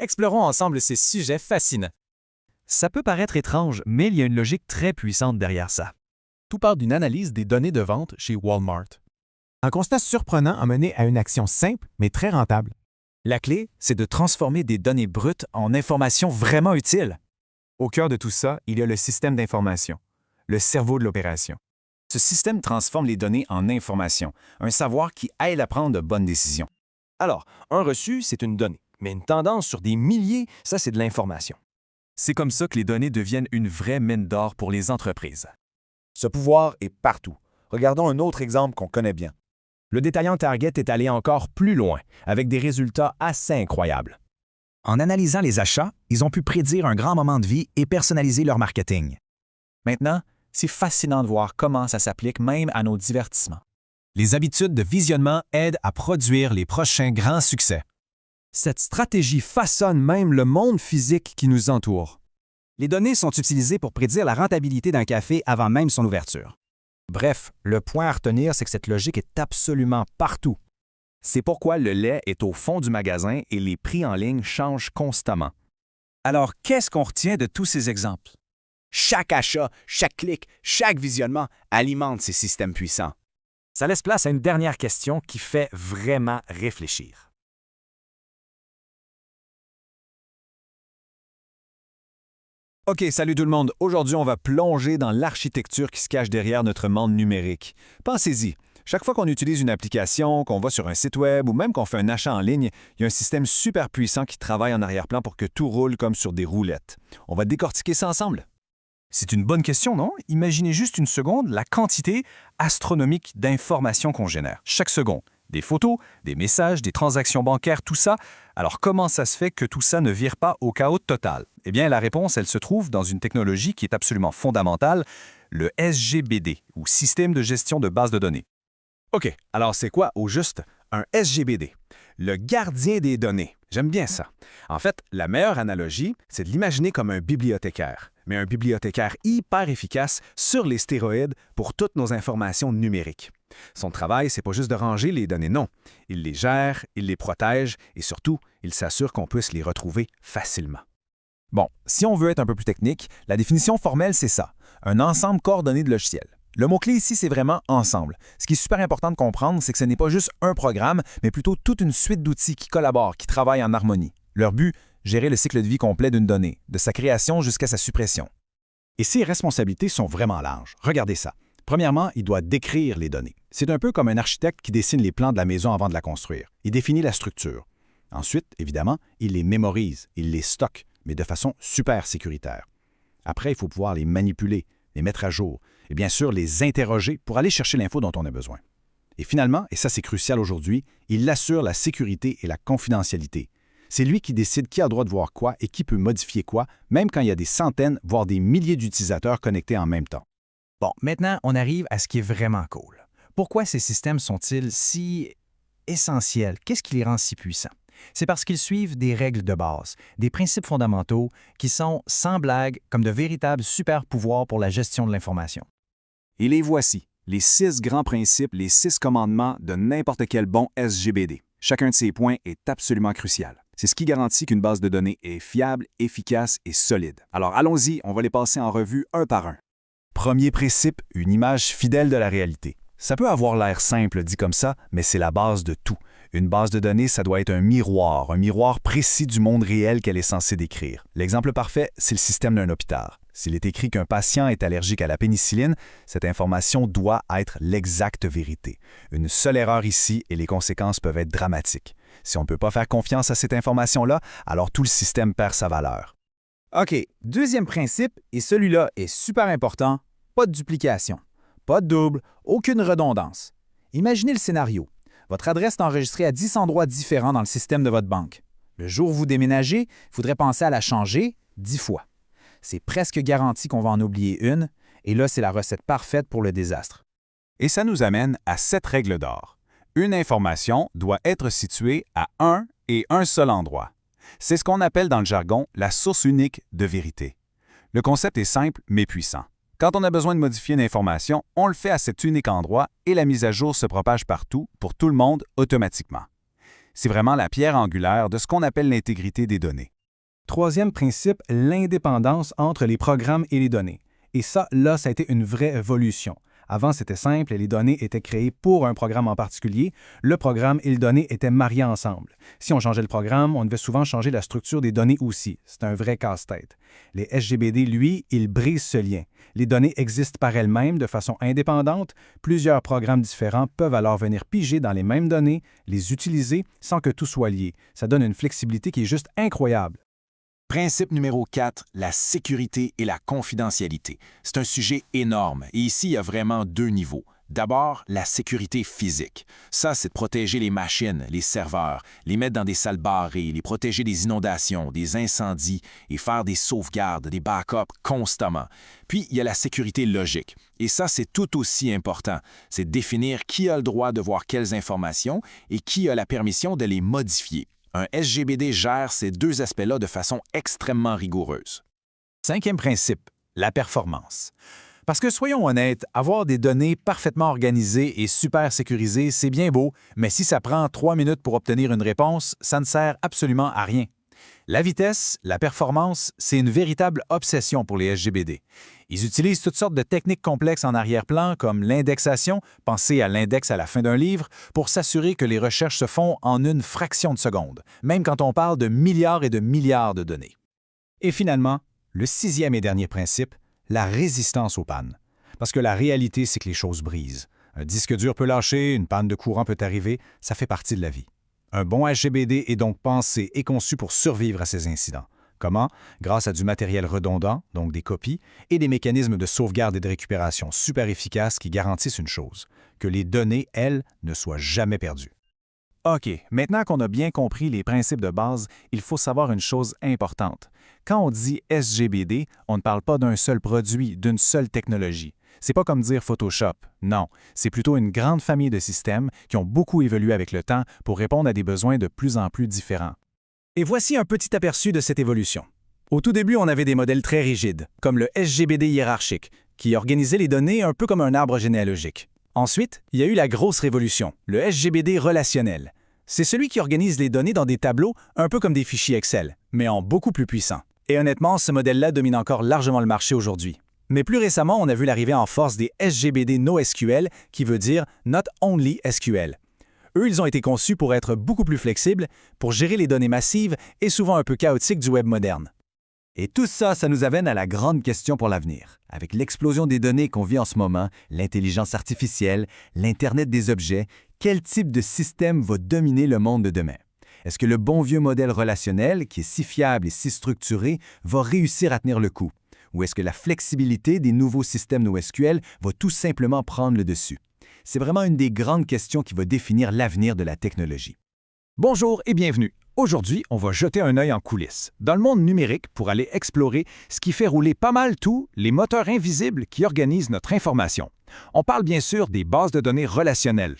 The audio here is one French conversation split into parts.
Explorons ensemble ces sujets fascinants. Ça peut paraître étrange, mais il y a une logique très puissante derrière ça. Tout part d'une analyse des données de vente chez Walmart. Un constat surprenant a mené à une action simple mais très rentable. La clé, c'est de transformer des données brutes en informations vraiment utiles. Au cœur de tout ça, il y a le système d'information, le cerveau de l'opération. Ce système transforme les données en informations, un savoir qui aide à prendre de bonnes décisions. Alors, un reçu, c'est une donnée, mais une tendance sur des milliers, ça, c'est de l'information. C'est comme ça que les données deviennent une vraie mine d'or pour les entreprises. Ce pouvoir est partout. Regardons un autre exemple qu'on connaît bien. Le détaillant Target est allé encore plus loin, avec des résultats assez incroyables. En analysant les achats, ils ont pu prédire un grand moment de vie et personnaliser leur marketing. Maintenant, c'est fascinant de voir comment ça s'applique même à nos divertissements. Les habitudes de visionnement aident à produire les prochains grands succès. Cette stratégie façonne même le monde physique qui nous entoure. Les données sont utilisées pour prédire la rentabilité d'un café avant même son ouverture. Bref, le point à retenir, c'est que cette logique est absolument partout. C'est pourquoi le lait est au fond du magasin et les prix en ligne changent constamment. Alors, qu'est-ce qu'on retient de tous ces exemples? Chaque achat, chaque clic, chaque visionnement alimente ces systèmes puissants. Ça laisse place à une dernière question qui fait vraiment réfléchir. OK, salut tout le monde. Aujourd'hui, on va plonger dans l'architecture qui se cache derrière notre monde numérique. Pensez-y. Chaque fois qu'on utilise une application, qu'on va sur un site web ou même qu'on fait un achat en ligne, il y a un système super puissant qui travaille en arrière-plan pour que tout roule comme sur des roulettes. On va décortiquer ça ensemble. C'est une bonne question, non? Imaginez juste une seconde la quantité astronomique d'informations qu'on génère. Chaque seconde. Des photos, des messages, des transactions bancaires, tout ça. Alors comment ça se fait que tout ça ne vire pas au chaos total? Eh bien, la réponse, elle se trouve dans une technologie qui est absolument fondamentale, le SGBD, ou Système de gestion de base de données. OK, alors c'est quoi au juste un SGBD? Le gardien des données. J'aime bien ça. En fait, la meilleure analogie, c'est de l'imaginer comme un bibliothécaire, mais un bibliothécaire hyper efficace sur les stéroïdes pour toutes nos informations numériques. Son travail, c'est pas juste de ranger les données, non. Il les gère, il les protège et surtout, il s'assure qu'on puisse les retrouver facilement. Bon, si on veut être un peu plus technique, la définition formelle, c'est ça, un ensemble coordonné de logiciels. Le mot-clé ici, c'est vraiment « ensemble ». Ce qui est super important de comprendre, c'est que ce n'est pas juste un programme, mais plutôt toute une suite d'outils qui collaborent, qui travaillent en harmonie. Leur but, gérer le cycle de vie complet d'une donnée, de sa création jusqu'à sa suppression. Et ses responsabilités sont vraiment larges. Regardez ça. Premièrement, il doit décrire les données. C'est un peu comme un architecte qui dessine les plans de la maison avant de la construire. Il définit la structure. Ensuite, évidemment, il les mémorise, il les stocke, mais de façon super sécuritaire. Après, il faut pouvoir les manipuler, les mettre à jour et bien sûr les interroger pour aller chercher l'info dont on a besoin. Et finalement, et ça c'est crucial aujourd'hui, il assure la sécurité et la confidentialité. C'est lui qui décide qui a le droit de voir quoi et qui peut modifier quoi, même quand il y a des centaines, voire des milliers d'utilisateurs connectés en même temps. Bon, maintenant, on arrive à ce qui est vraiment cool. Pourquoi ces systèmes sont-ils si essentiels? Qu'est-ce qui les rend si puissants? C'est parce qu'ils suivent des règles de base, des principes fondamentaux qui sont, sans blague, comme de véritables super-pouvoirs pour la gestion de l'information. Et les voici, les 6 grands principes, les 6 commandements de n'importe quel bon SGBD. Chacun de ces points est absolument crucial. C'est ce qui garantit qu'une base de données est fiable, efficace et solide. Alors allons-y, on va les passer en revue un par un. Premier principe, une image fidèle de la réalité. Ça peut avoir l'air simple dit comme ça, mais c'est la base de tout. Une base de données, ça doit être un miroir précis du monde réel qu'elle est censée décrire. L'exemple parfait, c'est le système d'un hôpital. S'il est écrit qu'un patient est allergique à la pénicilline, cette information doit être l'exacte vérité. Une seule erreur ici et les conséquences peuvent être dramatiques. Si on ne peut pas faire confiance à cette information-là, alors tout le système perd sa valeur. OK, deuxième principe, et celui-là est super important, pas de duplication. Pas de double, aucune redondance. Imaginez le scénario. Votre adresse est enregistrée à 10 endroits différents dans le système de votre banque. Le jour où vous déménagez, il faudrait penser à la changer 10 fois. C'est presque garanti qu'on va en oublier une, et là, c'est la recette parfaite pour le désastre. Et ça nous amène à 7 règles d'or. Une information doit être située à un et un seul endroit. C'est ce qu'on appelle dans le jargon la source unique de vérité. Le concept est simple mais puissant. Quand on a besoin de modifier une information, on le fait à cet unique endroit et la mise à jour se propage partout, pour tout le monde, automatiquement. C'est vraiment la pierre angulaire de ce qu'on appelle l'intégrité des données. Troisième principe, l'indépendance entre les programmes et les données. Et ça, là, ça a été une vraie évolution. Avant, c'était simple et les données étaient créées pour un programme en particulier. Le programme et les données étaient mariés ensemble. Si on changeait le programme, on devait souvent changer la structure des données aussi. C'est un vrai casse-tête. Les SGBD, lui, ils brisent ce lien. Les données existent par elles-mêmes de façon indépendante. Plusieurs programmes différents peuvent alors venir piger dans les mêmes données, les utiliser sans que tout soit lié. Ça donne une flexibilité qui est juste incroyable. Principe numéro 4, la sécurité et la confidentialité. C'est un sujet énorme et ici, il y a vraiment deux niveaux. D'abord, la sécurité physique. Ça, c'est de protéger les machines, les serveurs, les mettre dans des salles barrées, les protéger des inondations, des incendies et faire des sauvegardes, des backups constamment. Puis, il y a la sécurité logique. Et ça, c'est tout aussi important. C'est de définir qui a le droit de voir quelles informations et qui a la permission de les modifier. Un SGBD gère ces deux aspects-là de façon extrêmement rigoureuse. Cinquième principe, la performance. Parce que soyons honnêtes, avoir des données parfaitement organisées et super sécurisées, c'est bien beau, mais si ça prend 3 minutes pour obtenir une réponse, ça ne sert absolument à rien. La vitesse, la performance, c'est une véritable obsession pour les SGBD. Ils utilisent toutes sortes de techniques complexes en arrière-plan, comme l'indexation, pensez à l'index à la fin d'un livre, pour s'assurer que les recherches se font en une fraction de seconde, même quand on parle de milliards et de milliards de données. Et finalement, le sixième et dernier principe, la résistance aux pannes. Parce que la réalité, c'est que les choses brisent. Un disque dur peut lâcher, une panne de courant peut arriver, ça fait partie de la vie. Un bon SGBD est donc pensé et conçu pour survivre à ces incidents. Comment? Grâce à du matériel redondant, donc des copies, et des mécanismes de sauvegarde et de récupération super efficaces qui garantissent une chose, que les données, elles, ne soient jamais perdues. OK, maintenant qu'on a bien compris les principes de base, il faut savoir une chose importante. Quand on dit SGBD, on ne parle pas d'un seul produit, d'une seule technologie. C'est pas comme dire Photoshop. Non, c'est plutôt une grande famille de systèmes qui ont beaucoup évolué avec le temps pour répondre à des besoins de plus en plus différents. Et voici un petit aperçu de cette évolution. Au tout début, on avait des modèles très rigides, comme le SGBD hiérarchique, qui organisait les données un peu comme un arbre généalogique. Ensuite, il y a eu la grosse révolution, le SGBD relationnel. C'est celui qui organise les données dans des tableaux un peu comme des fichiers Excel, mais en beaucoup plus puissant. Et honnêtement, ce modèle-là domine encore largement le marché aujourd'hui. Mais plus récemment, on a vu l'arrivée en force des SGBD NoSQL, qui veut dire Not Only SQL. Eux, ils ont été conçus pour être beaucoup plus flexibles, pour gérer les données massives et souvent un peu chaotiques du web moderne. Et tout ça, ça nous amène à la grande question pour l'avenir. Avec l'explosion des données qu'on vit en ce moment, l'intelligence artificielle, l'Internet des objets, quel type de système va dominer le monde de demain? Est-ce que le bon vieux modèle relationnel, qui est si fiable et si structuré, va réussir à tenir le coup? Ou est-ce que la flexibilité des nouveaux systèmes NoSQL va tout simplement prendre le dessus? C'est vraiment une des grandes questions qui va définir l'avenir de la technologie. Bonjour et bienvenue. Aujourd'hui, on va jeter un œil en coulisses, dans le monde numérique pour aller explorer ce qui fait rouler pas mal tout, les moteurs invisibles qui organisent notre information. On parle bien sûr des bases de données relationnelles.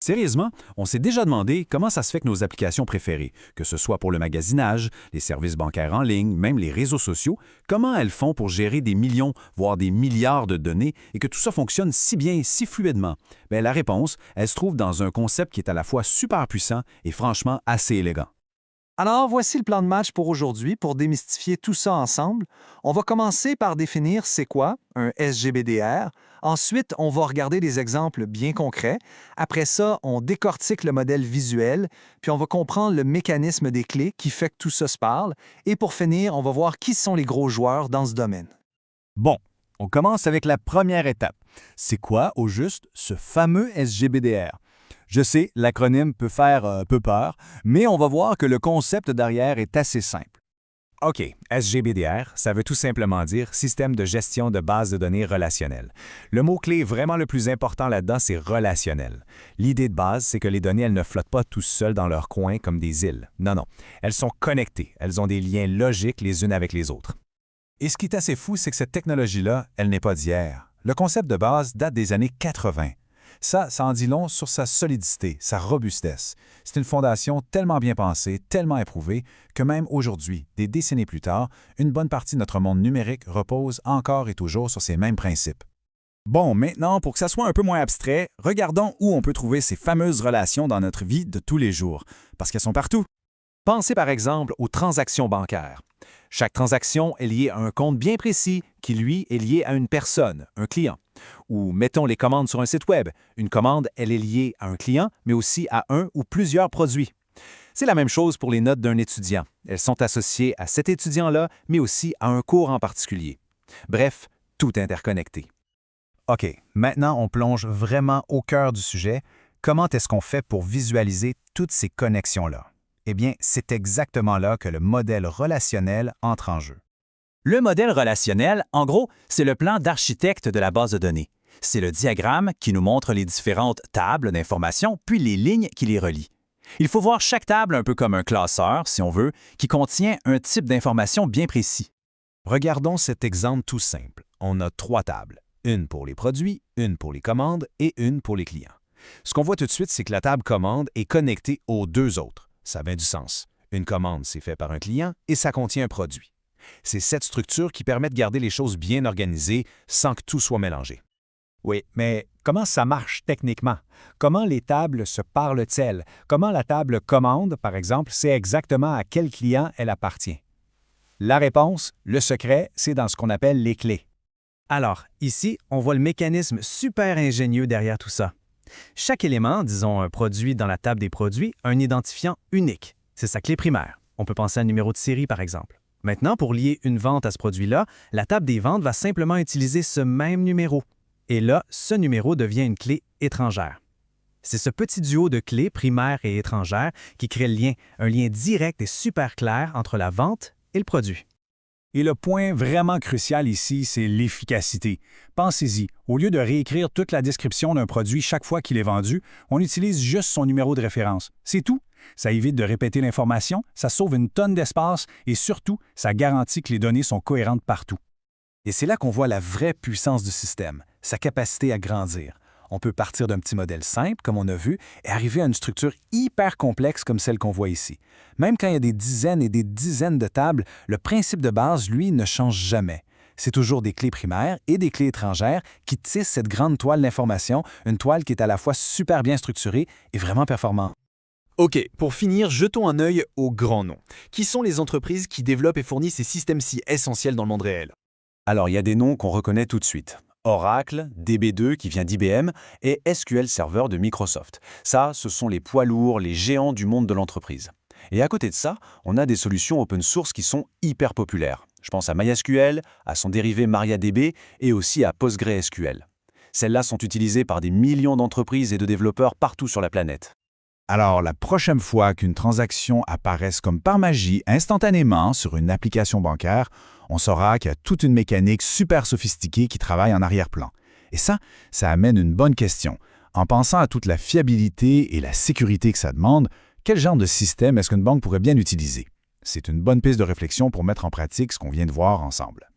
Sérieusement, on s'est déjà demandé comment ça se fait que nos applications préférées, que ce soit pour le magasinage, les services bancaires en ligne, même les réseaux sociaux, comment elles font pour gérer des millions, voire des milliards de données et que tout ça fonctionne si bien, si fluidement? Bien, la réponse, elle se trouve dans un concept qui est à la fois super puissant et franchement assez élégant. Alors, voici le plan de match pour aujourd'hui. Pour démystifier tout ça ensemble, on va commencer par définir c'est quoi un SGBDR. Ensuite, on va regarder des exemples bien concrets. Après ça, on décortique le modèle visuel, puis on va comprendre le mécanisme des clés qui fait que tout ça se parle. Et pour finir, on va voir qui sont les gros joueurs dans ce domaine. Bon, on commence avec la première étape. C'est quoi, au juste, ce fameux SGBDR? Je sais, l'acronyme peut faire un peu peur, mais on va voir que le concept derrière est assez simple. OK, SGBDR, ça veut tout simplement dire Système de gestion de bases de données relationnelles. Le mot-clé vraiment le plus important là-dedans, c'est relationnel. L'idée de base, c'est que les données, elles ne flottent pas tout seules dans leur coin comme des îles. Non, non. Elles sont connectées. Elles ont des liens logiques les unes avec les autres. Et ce qui est assez fou, c'est que cette technologie-là, elle n'est pas d'hier. Le concept de base date des années 80. Ça en dit long sur sa solidité, sa robustesse. C'est une fondation tellement bien pensée, tellement éprouvée, que même aujourd'hui, des décennies plus tard, une bonne partie de notre monde numérique repose encore et toujours sur ces mêmes principes. Bon, maintenant, pour que ça soit un peu moins abstrait, regardons où on peut trouver ces fameuses relations dans notre vie de tous les jours, parce qu'elles sont partout. Pensez par exemple aux transactions bancaires. Chaque transaction est liée à un compte bien précis qui, lui, est lié à une personne, un client. Ou mettons les commandes sur un site Web. Une commande, elle est liée à un client, mais aussi à un ou plusieurs produits. C'est la même chose pour les notes d'un étudiant. Elles sont associées à cet étudiant-là, mais aussi à un cours en particulier. Bref, tout interconnecté. OK, maintenant on plonge vraiment au cœur du sujet. Comment est-ce qu'on fait pour visualiser toutes ces connexions-là? Eh bien, c'est exactement là que le modèle relationnel entre en jeu. Le modèle relationnel, en gros, c'est le plan d'architecte de la base de données. C'est le diagramme qui nous montre les différentes tables d'informations, puis les lignes qui les relient. Il faut voir chaque table un peu comme un classeur, si on veut, qui contient un type d'information bien précis. Regardons cet exemple tout simple. On a 3 tables. Une pour les produits, une pour les commandes et une pour les clients. Ce qu'on voit tout de suite, c'est que la table commande est connectée aux 2 autres. Ça a bien du sens. Une commande, c'est fait par un client et ça contient un produit. C'est cette structure qui permet de garder les choses bien organisées sans que tout soit mélangé. Oui, mais comment ça marche techniquement? Comment les tables se parlent-elles? Comment la table commande, par exemple, sait exactement à quel client elle appartient? La réponse, le secret, c'est dans ce qu'on appelle les clés. Alors, ici, on voit le mécanisme super ingénieux derrière tout ça. Chaque élément, disons un produit dans la table des produits, a un identifiant unique. C'est sa clé primaire. On peut penser à un numéro de série, par exemple. Maintenant, pour lier une vente à ce produit-là, la table des ventes va simplement utiliser ce même numéro. Et là, ce numéro devient une clé étrangère. C'est ce petit duo de clés primaires et étrangères qui crée le lien, un lien direct et super clair entre la vente et le produit. Et le point vraiment crucial ici, c'est l'efficacité. Pensez-y, au lieu de réécrire toute la description d'un produit chaque fois qu'il est vendu, on utilise juste son numéro de référence. C'est tout. Ça évite de répéter l'information, ça sauve une tonne d'espace et surtout, ça garantit que les données sont cohérentes partout. Et c'est là qu'on voit la vraie puissance du système, sa capacité à grandir. On peut partir d'un petit modèle simple, comme on a vu, et arriver à une structure hyper complexe comme celle qu'on voit ici. Même quand il y a des dizaines et des dizaines de tables, le principe de base, lui, ne change jamais. C'est toujours des clés primaires et des clés étrangères qui tissent cette grande toile d'information, une toile qui est à la fois super bien structurée et vraiment performante. OK, pour finir, jetons un œil aux grands noms. Qui sont les entreprises qui développent et fournissent ces systèmes si essentiels dans le monde réel? Alors, il y a des noms qu'on reconnaît tout de suite. Oracle, DB2 qui vient d'IBM et SQL Server de Microsoft. Ça, ce sont les poids lourds, les géants du monde de l'entreprise. Et à côté de ça, on a des solutions open source qui sont hyper populaires. Je pense à MySQL, à son dérivé MariaDB et aussi à PostgreSQL. Celles-là sont utilisées par des millions d'entreprises et de développeurs partout sur la planète. Alors, la prochaine fois qu'une transaction apparaisse comme par magie instantanément sur une application bancaire, on saura qu'il y a toute une mécanique super sophistiquée qui travaille en arrière-plan. Et ça amène une bonne question. En pensant à toute la fiabilité et la sécurité que ça demande, quel genre de système est-ce qu'une banque pourrait bien utiliser? C'est une bonne piste de réflexion pour mettre en pratique ce qu'on vient de voir ensemble.